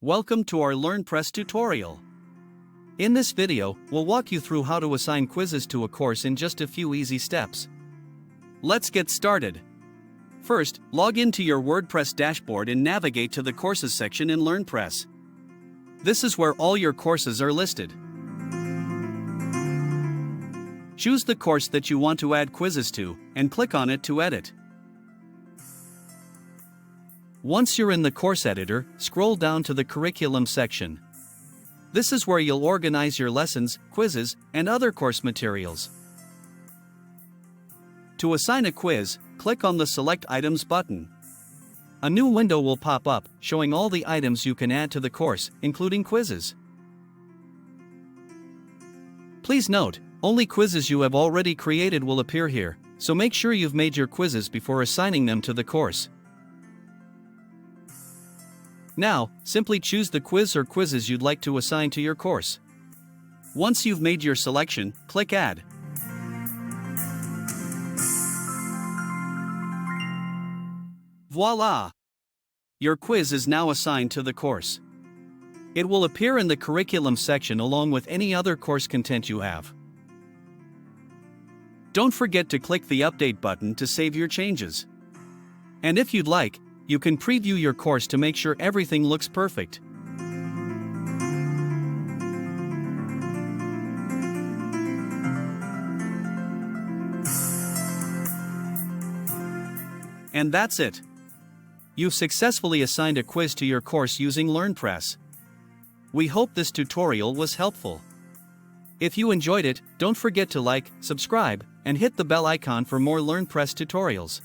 Welcome to our LearnPress tutorial. In this video, we'll walk you through how to assign quizzes to a course in just a few easy steps. Let's get started. First, log into your WordPress dashboard and navigate to the Courses section in LearnPress. This is where all your courses are listed. Choose the course that you want to add quizzes to, and click on it to edit. Once you're in the course editor, scroll down to the Curriculum section. This is where you'll organize your lessons, quizzes, and other course materials. To assign a quiz, click on the Select Items button. A new window will pop up, showing all the items you can add to the course, including quizzes. Please note, only quizzes you have already created will appear here, so make sure you've made your quizzes before assigning them to the course. Now, simply choose the quiz or quizzes you'd like to assign to your course. Once you've made your selection, click Add. Voila! Your quiz is now assigned to the course. It will appear in the Curriculum section along with any other course content you have. Don't forget to click the Update button to save your changes. And if you'd like, you can preview your course to make sure everything looks perfect. And that's it. You've successfully assigned a quiz to your course using LearnPress. We hope this tutorial was helpful. If you enjoyed it, don't forget to like, subscribe, and hit the bell icon for more LearnPress tutorials.